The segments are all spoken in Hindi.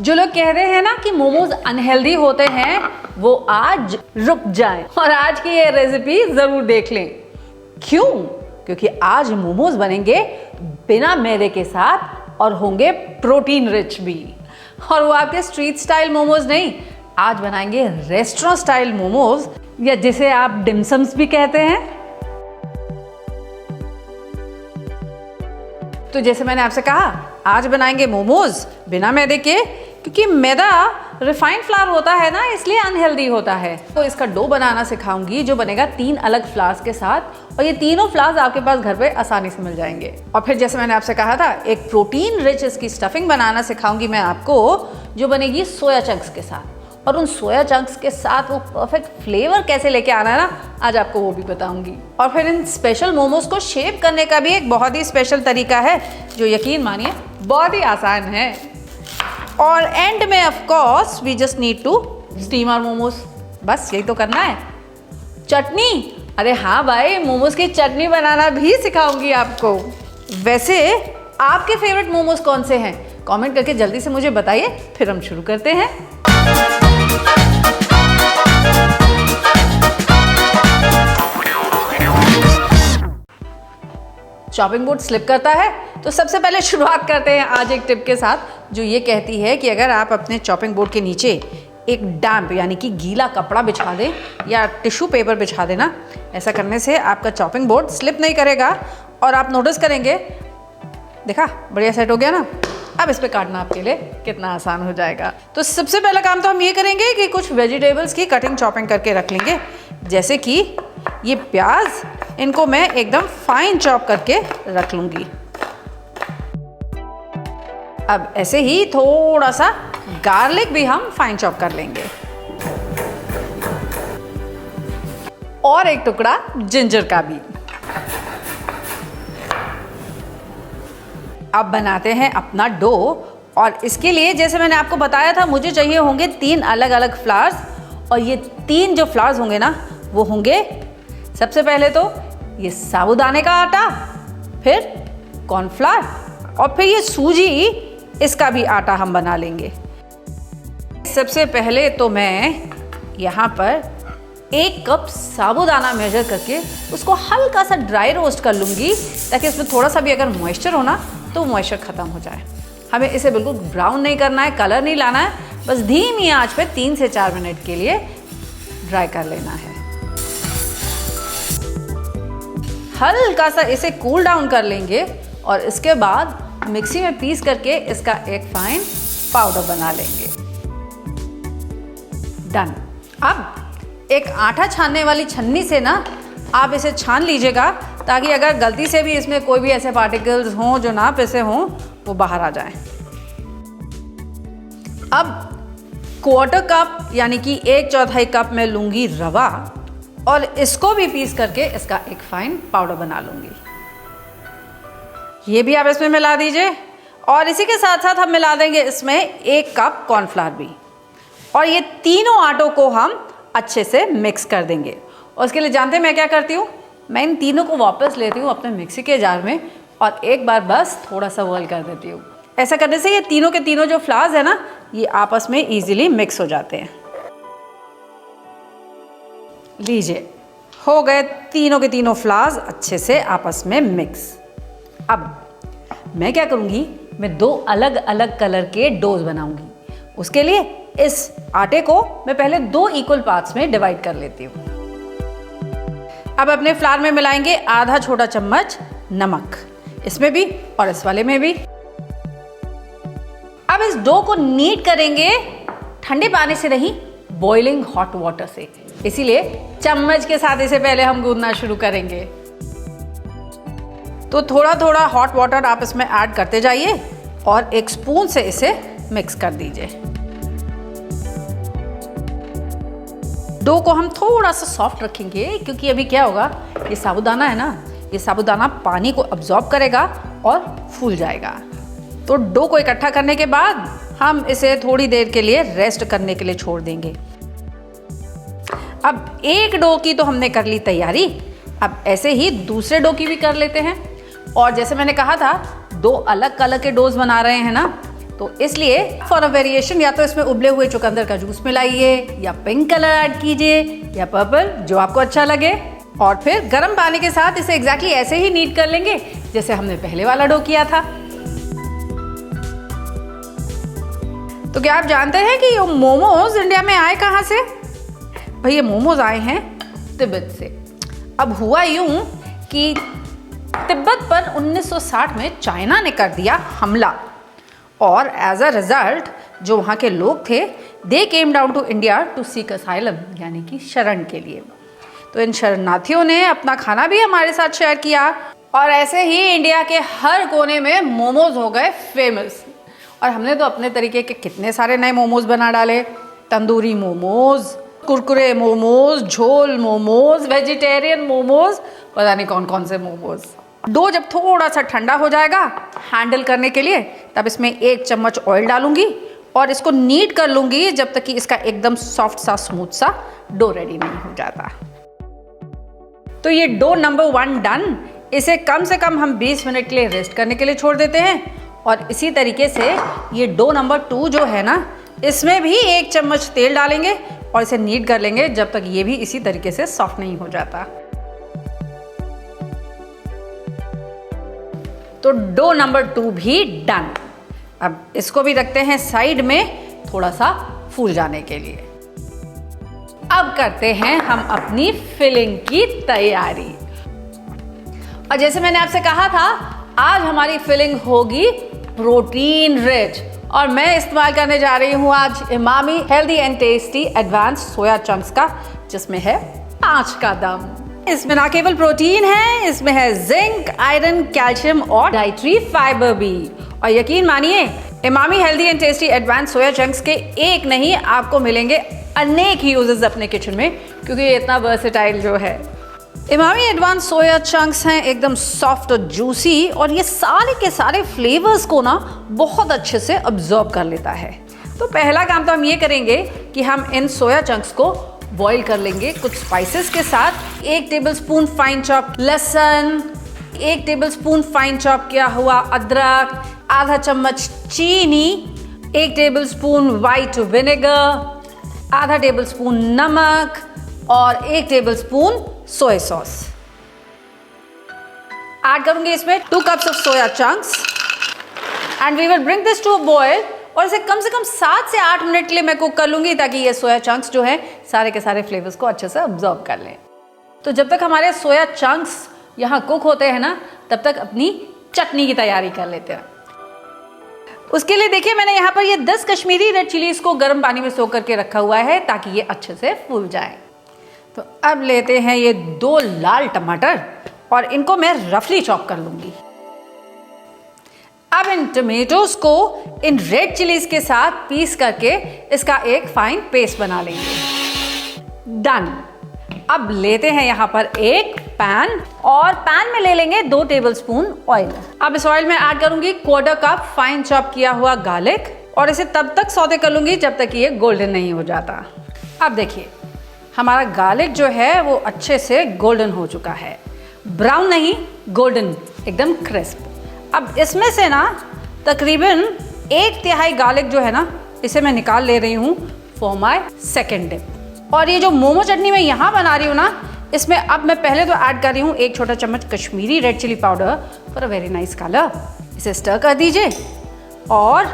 जो लोग कह रहे हैं ना कि मोमोज अनहेल्दी होते हैं, वो आज रुक जाएं और आज की ये रेसिपी जरूर देख लें। क्यों? क्योंकि आज मोमोज बनेंगे बिना मैदे के साथ और होंगे प्रोटीन रिच भी। और वो आपके स्ट्रीट स्टाइल मोमोज नहीं, आज बनाएंगे रेस्टोरेंट स्टाइल मोमोज, या जिसे आप डिमसम्स भी कहते हैं। तो जैसे मैंने आपसे कहा, आज बनाएंगे मोमोज बिना मैदे के, क्योंकि मैदा रिफाइंड फ्लावर होता है ना, इसलिए अनहेल्दी होता है। तो इसका डो बनाना सिखाऊंगी जो बनेगा 3 अलग फ्लावर्स के साथ, और ये तीनों फ्लावर्स आपके पास घर पे आसानी से मिल जाएंगे। और फिर जैसे मैंने आपसे कहा था, एक प्रोटीन रिच इसकी स्टफिंग बनाना सिखाऊंगी मैं आपको, जो बनेगी सोया चंक्स के साथ। और उन सोया चंक्स के साथ वो परफेक्ट फ्लेवर कैसे लेके आना है ना, आज आपको वो भी बताऊंगी। और फिर इन स्पेशल मोमोज को शेप करने का भी एक बहुत ही स्पेशल तरीका है, जो यकीन मानिए बहुत ही आसान है। और एंड में of course we just need to steam our momos. बस यही तो करना है। चटनी, अरे हाँ भाई, मोमोज की चटनी बनाना भी सिखाऊंगी आपको। वैसे आपके फेवरेट मोमोज कौन से हैं? कमेंट करके जल्दी से मुझे बताइए, फिर हम शुरू करते हैं। चॉपिंग बोर्ड स्लिप करता है, तो सबसे पहले शुरुआत करते हैं आज एक टिप के साथ, जो ये कहती है कि अगर आप अपने चॉपिंग बोर्ड के नीचे एक डैम्प यानी कि गीला कपड़ा बिछा दें या टिश्यू पेपर बिछा देना, ऐसा करने से आपका चॉपिंग बोर्ड स्लिप नहीं करेगा। और आप नोटिस करेंगे, देखा बढ़िया सेट हो गया ना। अब इस पे काटना आपके लिए कितना आसान हो जाएगा। तो सबसे पहला काम तो हम ये करेंगे कि कुछ वेजिटेबल्स की कटिंग चॉपिंग करके रख लेंगे। जैसे कि ये प्याज, इनको मैं एकदम फाइन चॉप करके रख लूंगी। अब ऐसे ही थोड़ा सा गार्लिक भी हम फाइन चॉप कर लेंगे, और एक टुकड़ा जिंजर का भी। अब बनाते हैं अपना डो, और इसके लिए जैसे मैंने आपको बताया था, मुझे चाहिए होंगे 3 अलग अलग फ्लावर्स। और ये 3 जो फ्लावर्स होंगे ना, वो होंगे सबसे पहले तो ये साबूदाने का आटा, फिर कॉर्नफ्लावर, और फिर ये सूजी, इसका भी आटा हम बना लेंगे। सबसे पहले तो मैं यहाँ पर 1 कप साबूदाना मेजर करके उसको हल्का सा ड्राई रोस्ट कर लूँगी, ताकि इसमें थोड़ा सा भी अगर मॉइस्चर हो ना, तो मॉइस्चर ख़त्म हो जाए। हमें इसे बिल्कुल ब्राउन नहीं करना है, कलर नहीं लाना है, बस धीमी आंच पे 3 से 4 मिनट के लिए ड्राई कर लेना है। हल्का सा इसे कूल डाउन कर लेंगे, और इसके बाद मिक्सी में पीस करके इसका एक फाइन पाउडर बना लेंगे। डन। अब एक आटा छानने वाली छन्नी से ना आप इसे छान लीजिएगा, ताकि अगर गलती से भी इसमें कोई भी ऐसे पार्टिकल्स हों जो ना पिसे हों, वो बाहर आ जाएं। अब 1/4 कप यानी कि 1/4 कप में लूंगी रवा, और इसको भी पीस करके इसका एक फाइन पाउडर बना लूंगी। ये भी आप इसमें मिला दीजिए, और इसी के साथ साथ हम मिला देंगे इसमें 1 कप कॉर्नफ्लावर भी। और ये तीनों आटों को हम अच्छे से मिक्स कर देंगे। और उसके लिए जानते हैं मैं क्या करती हूँ, मैं इन तीनों को वापस लेती हूँ अपने मिक्सी के जार में, और एक बार बस थोड़ा सा व्हर्ल कर देती हूँ। ऐसा करने से ये तीनों के तीनों जो फ्लावर्स है ना, ये आपस में इजीली मिक्स हो जाते हैं। लीजिए, हो गए तीनों के तीनों फ्लावर्स अच्छे से आपस में मिक्स। अब मैं क्या करूँगी, मैं 2 अलग अलग कलर के डोज बनाऊंगी। उसके लिए इस आटे को मैं पहले 2 इक्वल पार्ट्स में डिवाइड कर लेती हूँ। अब अपने फ्लावर में मिलाएंगे आधा छोटा चम्मच नमक, इसमें भी और इस वाले में भी। अब इस डो को नीड करेंगे ठंडे पानी से नहीं, बॉइलिंग हॉट वाटर से। इसीलिए चम्मच के साथ इसे पहले हम गूंदना शुरू करेंगे। तो थोड़ा थोड़ा हॉट वाटर आप इसमें ऐड करते जाइए, और एक स्पून से इसे मिक्स कर दीजिए। डो को हम थोड़ा सा सॉफ्ट रखेंगे, क्योंकि अभी क्या होगा, ये साबूदाना है ना, ये साबूदाना पानी को अब्जॉर्ब करेगा और फूल जाएगा। तो डो को इकट्ठा करने के बाद हम इसे थोड़ी देर के लिए रेस्ट करने के लिए छोड़ देंगे। अब एक डो की तो हमने कर ली तैयारी, अब ऐसे ही दूसरे डो की भी कर लेते हैं। और जैसे मैंने कहा था, 2 अलग कलर के डोज बना रहे हैं ना, तो इसलिए फॉर अ वेरिएशन या तो इसमें उबले हुए चुकंदर का जूस मिलाइए, या पिंक कलर ऐड कीजिए, या पर्पल, जो आपको अच्छा लगे। और फिर गर्म पानी के साथ इसे एग्जैक्टली ऐसे ही नीड कर लेंगे जैसे हमने पहले वाला डो किया था। तो क्या आप जानते हैं कि ये मोमोज इंडिया में आए कहाँ से? भाई ये मोमोज आए हैं तिब्बत से। अब हुआ यूं कि तिब्बत पर 1960 में चाइना ने कर दिया हमला, और एज अ रिजल्ट जो वहाँ के लोग थे they came down to India to seek asylum, यानी कि शरण के लिए। तो इन शरणार्थियों ने अपना खाना भी हमारे साथ शेयर किया, और ऐसे ही इंडिया के हर कोने में मोमोज हो गए फेमस। और हमने तो अपने तरीके के कितने सारे नए मोमोज बना डाले। तंदूरी मोमोज, कुरकुरे मोमोज, झोल मोमोज, वेजिटेरियन मोमोज, पता नहीं कौन कौन से मोमोज। डो जब थोड़ा सा ठंडा हो जाएगा हैंडल करने के लिए, तब इसमें 1 चम्मच ऑयल डालूंगी और इसको नीड कर लूंगी जब तक कि इसका एकदम सॉफ्ट सा स्मूथ सा डो रेडी नहीं हो जाता। तो ये डो नंबर 1 डन। इसे कम से कम हम 20 मिनट के लिए रेस्ट करने के लिए छोड़ देते हैं। और इसी तरीके से ये डो नंबर 2 जो है ना, इसमें भी 1 चम्मच तेल डालेंगे और इसे नीड कर लेंगे जब तक ये भी इसी तरीके से सॉफ्ट नहीं हो जाता। तो डो नंबर 2 भी डन। अब इसको भी रखते हैं साइड में थोड़ा सा फूल जाने के लिए। अब करते हैं हम अपनी फिलिंग की तैयारी। और जैसे मैंने आपसे कहा था, आज हमारी फिलिंग होगी प्रोटीन रिच, और मैं इस्तेमाल करने जा रही हूँ आज Emami healthy and tasty advance soya chunks का, जिसमें है 5 का दम। इसमें ना केवल प्रोटीन है, इसमें है जिंक, आयरन, कैल्शियम और डाइटरी फाइबर भी। और यकीन मानिए, Emami healthy and tasty advance soya chunks के एक नहीं, आपको मिलेंगे अनेक यूजेस अपने किचन में, क्योंकि ये इतना वर्सेटाइल जो है। इमामी एडवांस सोया चंक्स हैं एकदम सॉफ्ट और जूसी, और ये सारे के सारे फ्लेवर्स को ना बहुत अच्छे से अब्जॉर्ब कर लेता है। तो पहला काम तो हम ये करेंगे कि हम इन सोया चंक्स को बॉईल कर लेंगे कुछ स्पाइसेस के साथ। 1 टेबलस्पून फाइन चॉप लहसुन, 1 टेबलस्पून फाइन चॉप किया हुआ अदरक, आधा चम्मच चीनी, 1 टेबलस्पून व्हाइट विनेगर, आधा टेबलस्पून नमक और 1 टेबलस्पून सोया सॉस। ऐड करूंगी इसमें 2 cups of soya chunks and we will bring this to a boil. और इसे कम से कम 7 से 8 मिनट के लिए मैं कुक कर लूंगी, ताकि ये सोया चंक्स जो है सारे के सारे फ्लेवर्स को अच्छे से अब्जॉर्ब कर लें। तो जब तक हमारे सोया चंक्स यहाँ कुक होते हैं ना, तब तक अपनी चटनी की तैयारी कर लेते हैं। उसके लिए देखिए, मैंने यहाँ पर ये 10 कश्मीरी रेड चिलीज को गर्म पानी में सोख करके रखा हुआ है, ताकि ये अच्छे से फूल जाए। तो अब लेते हैं ये 2 लाल टमाटर और इनको मैं रफली चॉप कर लूंगी। अब इन टमेटोज को इन रेड चिलीज के साथ पीस करके इसका एक फाइन पेस्ट बना लेंगे। डन। अब लेते हैं यहाँ पर एक पैन, और पैन में ले लेंगे 2 टेबलस्पून ऑयल। अब इस ऑयल में ऐड करूंगी 1/4 कप फाइन चॉप किया हुआ गार्लिक, और इसे तब तक सौते कर लूंगी जब तक ये गोल्डन नहीं हो जाता। अब देखिए, हमारा गार्लिक जो है वो अच्छे से गोल्डन हो चुका है, ब्राउन नहीं, गोल्डन, एकदम क्रिस्प। अब इसमें से ना तकरीबन 1/3 गार्लिक जो है ना, इसे मैं निकाल ले रही हूँ फॉर माय सेकेंड डिप। और ये जो मोमो चटनी मैं यहाँ बना रही हूँ ना, इसमें अब मैं पहले तो ऐड कर रही हूँ 1 छोटा चम्मच Kashmiri red chilli powder for a very nice colour. इसे स्टर कर दीजिए, और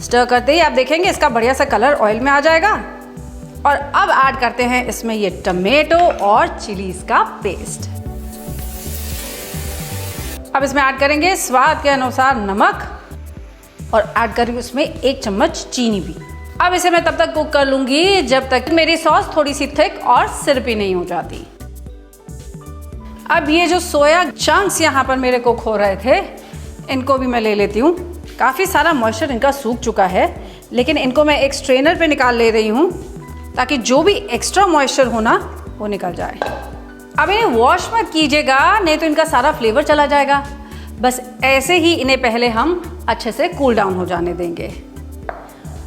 स्टर करते ही आप देखेंगे इसका बढ़िया सा कलर ऑयल में आ जाएगा। और अब ऐड करते हैं इसमें ये टमेटो और चिलीज का पेस्ट। अब इसमें ऐड करेंगे स्वाद के अनुसार नमक, और ऐड करेंगे उसमें 1 चम्मच चीनी भी। अब इसे मैं तब तक कुक कर लूंगी जब तक मेरी सॉस थोड़ी सी थिक और सिरपी नहीं हो जाती। अब ये जो सोया चंक्स यहाँ पर मेरे कुक हो रहे थे, इनको भी मैं ले लेती हूँ। काफ़ी सारा मॉइस्चर इनका सूख चुका है, लेकिन इनको मैं एक स्ट्रेनर पे निकाल ले रही हूँ, ताकि जो भी एक्स्ट्रा मॉइस्चर हो ना वो निकल जाए। अब इन्हें वॉश मत कीजिएगा, नहीं तो इनका सारा फ्लेवर चला जाएगा। बस ऐसे ही इन्हें पहले हम अच्छे से कूल डाउन हो जाने देंगे,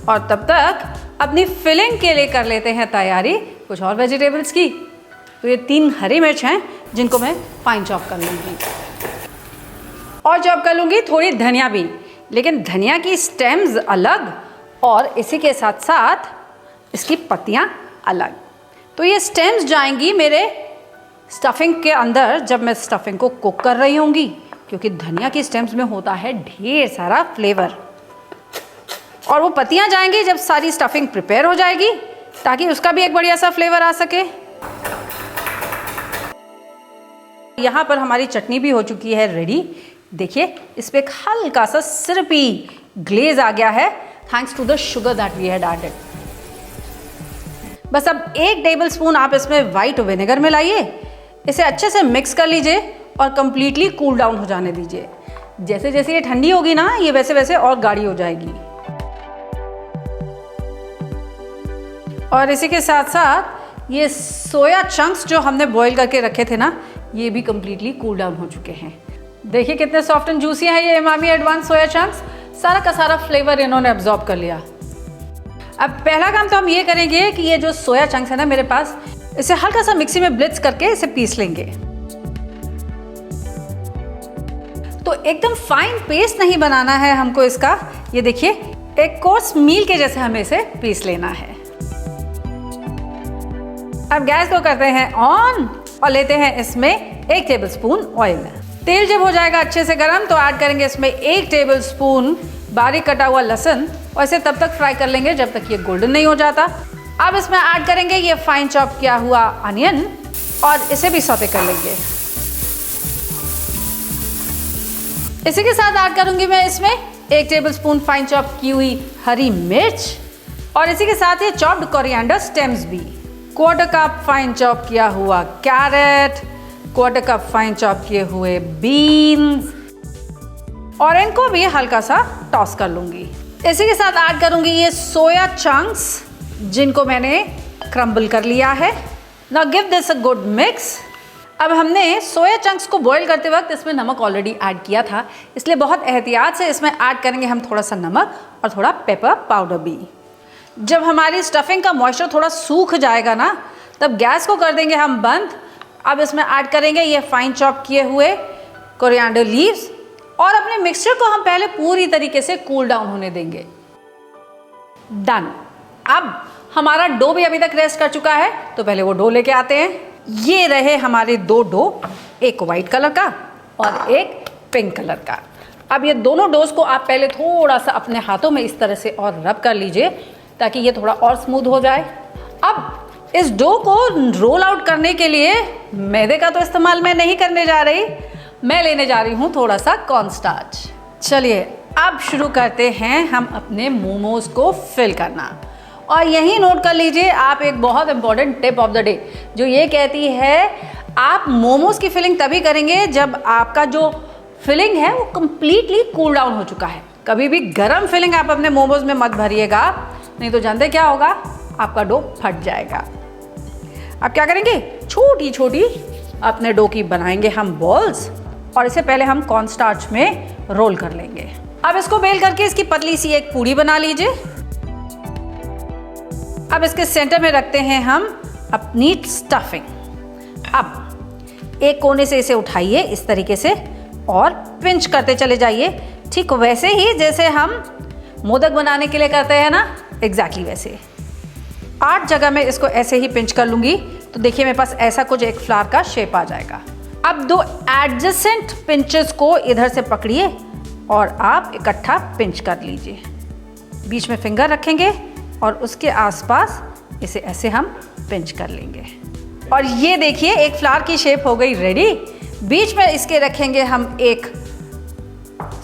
और तब तक अपनी फिलिंग के लिए कर लेते हैं तैयारी कुछ और वेजिटेबल्स की। तो ये 3 हरी मिर्च हैं, जिनको मैं फाइन चॉप कर लूँगी, और चॉप कर लूँगी थोड़ी धनिया भी। लेकिन धनिया की स्टेम्स अलग और इसी के साथ साथ इसकी पत्तियाँ अलग। तो ये स्टेम्स जाएंगी मेरे स्टफिंग के अंदर जब मैं स्टफिंग को कुक कर रही होंगी, क्योंकि धनिया की स्टेम्स में होता है ढेर सारा फ्लेवर। और वो पत्तियाँ जाएंगी जब सारी स्टफिंग प्रिपेयर हो जाएगी, ताकि उसका भी एक बढ़िया सा फ्लेवर आ सके। यहाँ पर हमारी चटनी भी हो चुकी है रेडी। देखिए इस पे एक हल्का सा सिरपी ग्लेज आ गया है, thanks to the sugar that we had added. बस अब 1 टेबलस्पून आप इसमें वाइट विनेगर मिलाइए, इसे अच्छे से मिक्स कर लीजिए और कंप्लीटली कूल डाउन हो जाने दीजिए। जैसे जैसे ये ठंडी होगी ना, ये वैसे वैसे और गाढ़ी हो जाएगी। और इसी के साथ साथ ये सोया चंक्स जो हमने बॉईल करके रखे थे ना, ये भी कंप्लीटली कूल डाउन हो चुके हैं। देखिए कितने सॉफ्ट एंड जूसी हैं ये इमामी एडवांस सोया चंक्स। सारा का सारा फ्लेवर इन्होंने एब्जॉर्ब कर लिया। अब पहला काम तो हम ये करेंगे कि ये जो सोया चंक्स है ना मेरे पास, इसे हल्का सा मिक्सी में ब्लिट्स करके इसे पीस लेंगे। तो एकदम फाइन पेस्ट नहीं बनाना है हमको इसका। ये देखिए एक कोर्स मील के जैसे हमें इसे पीस लेना है। अब गैस को करते हैं ऑन और लेते हैं इसमें 1 टेबलस्पून ऑयल। तेल जब हो जाएगा अच्छे से गर्म तो ऐड करेंगे इसमें 1 टेबलस्पून बारीक कटा हुआ लहसुन और इसे तब तक फ्राई कर लेंगे जब तक ये गोल्डन नहीं हो जाता। अब इसमें ऐड करेंगे ये फाइन चॉप किया हुआ अनियन और इसे भी सौते कर लेंगे। इसी के साथ ऐड करूंगी मैं इसमें 1 टेबलस्पून फाइन चॉप की हुई हरी मिर्च और इसी के साथ ये चॉप्ड कोरिएंडर स्टेम्स भी, 1/4 कप फाइन चॉप किया हुआ कैरेट, 1/4 कप फाइन चॉप किए हुए बीन्स और इनको भी हल्का सा टॉस कर लूंगी। इसी के साथ ऐड करूंगी ये सोया चंक्स जिनको मैंने क्रम्बल कर लिया है। Now give this a good mix. अब हमने सोया चंक्स को बॉईल करते वक्त इसमें नमक ऑलरेडी ऐड किया था, इसलिए बहुत एहतियात से इसमें ऐड करेंगे हम थोड़ा सा नमक और थोड़ा पेपर पाउडर भी। जब हमारी स्टफिंग का मॉइस्चर थोड़ा सूख जाएगा ना, तब गैस को कर देंगे हम बंद। अब इसमें ऐड करेंगे ये फाइन चॉप किए हुए कोरिएंडर लीव्स और अपने मिक्सचर को हम पहले पूरी तरीके से कूल डाउन होने देंगे। डन। अब हमारा डो भी अभी तक रेस्ट कर चुका है, तो पहले वो डो लेके आते हैं। ये रहे हमारे 2 डो, एक वाइट कलर का और एक पिंक कलर का। अब ये दोनों डोज को आप पहले थोड़ा सा अपने हाथों में इस तरह से और रब कर लीजिए ताकि ये थोड़ा और स्मूथ हो जाए। अब इस डो को रोल आउट करने के लिए मैदे का तो इस्तेमाल मैं नहीं करने जा रही, मैं लेने जा रही हूँ थोड़ा सा कॉर्नस्टार्च। चलिए अब शुरू करते हैं हम अपने मोमोज को फिल करना। और यही नोट कर लीजिए आप एक बहुत important tip of the day जो ये कहती है आप मोमोज की फिलिंग तभी करेंगे जब आपका जो फिलिंग है वो कंप्लीटली कूल डाउन हो चुका है। कभी भी गरम फिलिंग आप अपने मोमोज में मत भरिएगा, नहीं तो जानते क्या होगा, आपका डो फट जाएगा। अब क्या करेंगे, छोटी छोटी अपने डो की बनाएंगे हम बॉल्स और इसे पहले हम कॉर्नस्टार्च में रोल कर लेंगे। अब इसको बेल करके इसकी पतली सी एक पूड़ी बना लीजिए। अब इसके सेंटर में रखते हैं हम अपनी स्टफिंग। अब एक कोने से इसे उठाइए इस तरीके से और पिंच करते चले जाइए, ठीक वैसे ही जैसे हम मोदक बनाने के लिए करते हैं ना, एग्जैक्टली वैसे। 8 जगह में इसको ऐसे ही पिंच कर लूंगी तो देखिए मेरे पास ऐसा कुछ एक फ्लावर का शेप आ जाएगा। अब 2 एडजेसेंट पिंचेस को इधर से पकड़िए और आप इकट्ठा पिंच कर लीजिए। बीच में फिंगर रखेंगे और उसके आसपास इसे ऐसे हम पिंच कर लेंगे और ये देखिए एक फ्लावर की शेप हो गई रेडी। बीच में इसके रखेंगे हम एक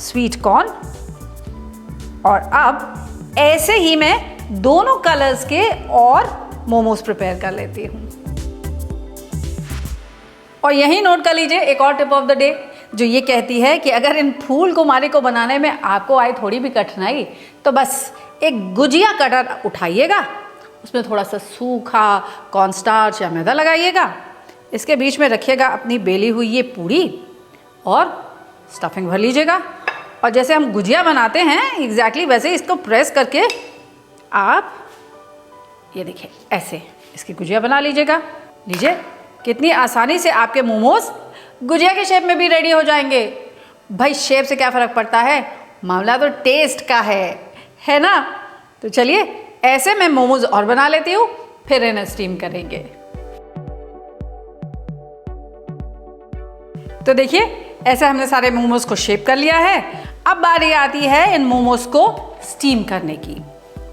स्वीट कॉर्न और अब ऐसे ही मैं दोनों कलर्स के और मोमोज प्रिपेयर कर लेती हूँ। और यही नोट कर लीजिए एक और टिप ऑफ द डे जो ये कहती है कि अगर इन फूल कुमारी को बनाने में आपको आए थोड़ी भी कठिनाई, तो बस एक गुजिया कटर उठाइएगा, उसमें थोड़ा सा सूखा कॉर्नस्टार्च या मैदा लगाइएगा, इसके बीच में रखिएगा अपनी बेली हुई ये पूड़ी और स्टफिंग भर लीजिएगा और जैसे हम गुजिया बनाते हैं एग्जैक्टली वैसे इसको प्रेस करके आप ये देखिए ऐसे इसकी गुजिया बना लीजिएगा। लीजिए कितनी आसानी से आपके मोमोज गुजिया के शेप में भी रेडी हो जाएंगे। भाई शेप से क्या फ़र्क पड़ता है, मामला तो टेस्ट का है ना? तो चलिए ऐसे मैं मोमोज और बना लेती हूँ, फिर इन्हें स्टीम करेंगे। तो देखिए ऐसे हमने सारे मोमोज को शेप कर लिया है। अब बारी आती है इन मोमोज को स्टीम करने की।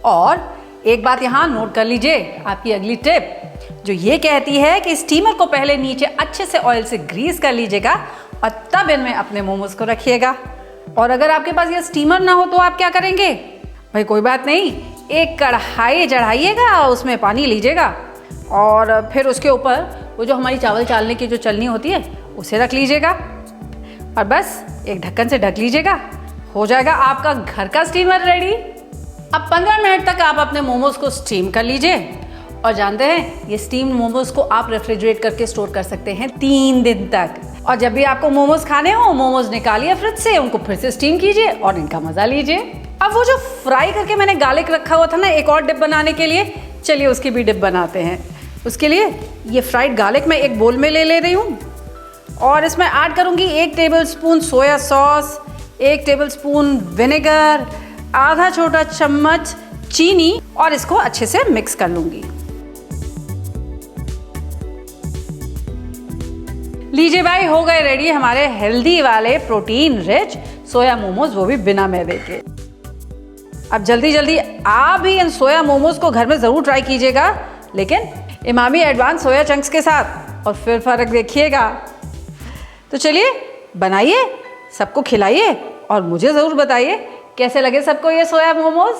और एक बात यहाँ नोट कर लीजिए, आपकी अगली टिप जो ये कहती है कि स्टीमर को पहले नीचे अच्छे से ऑयल से ग्रीस कर लीजिएगा और तब इनमें अपने मोमोज को रखिएगा। और अगर आपके पास ये स्टीमर ना हो तो आप क्या करेंगे? भाई कोई बात नहीं, एक कढ़ाई चढ़ाइएगा, उसमें पानी लीजिएगा और फिर उसके ऊपर वो जो हमारी चावल चालने की जो चलनी होती है उसे रख लीजिएगा और बस एक ढक्कन से ढक लीजिएगा। हो जाएगा आपका घर का स्टीमर रेडी। अब 15 मिनट तक आप अपने मोमोज को स्टीम कर लीजिए। और जानते हैं ये स्टीम्ड मोमोज को आप रेफ्रिजरेट करके स्टोर कर सकते हैं 3 दिन तक। और जब भी आपको मोमोज खाने हो, मोमोज निकालिए फ्रिज से, उनको फिर से स्टीम कीजिए और इनका मजा लीजिए। अब वो जो फ्राई करके मैंने गार्लिक रखा हुआ था ना एक और डिप बनाने के लिए, चलिए उसकी भी डिप बनाते हैं। उसके लिए ये फ्राइड गार्लिक मैं एक बोल में ले रही हूँ और इसमें ऐड करूँगी 1 tablespoon soya sauce, 1 tablespoon vinegar, आधा छोटा चम्मच चीनी और इसको अच्छे से मिक्स कर लूँगी। लीजिए भाई, हो गए रेडी हमारे हेल्दी वाले प्रोटीन रिच सोया मोमोज, वो भी बिना मैदे के। अब जल्दी जल्दी आप भी इन सोया मोमोज को घर में ज़रूर ट्राई कीजिएगा, लेकिन इमामी एडवांस सोया चंक्स के साथ, और फिर फ़र्क देखिएगा। तो चलिए बनाइए, सबको खिलाइए और मुझे ज़रूर बताइए कैसे लगे सबको ये सोया मोमोज।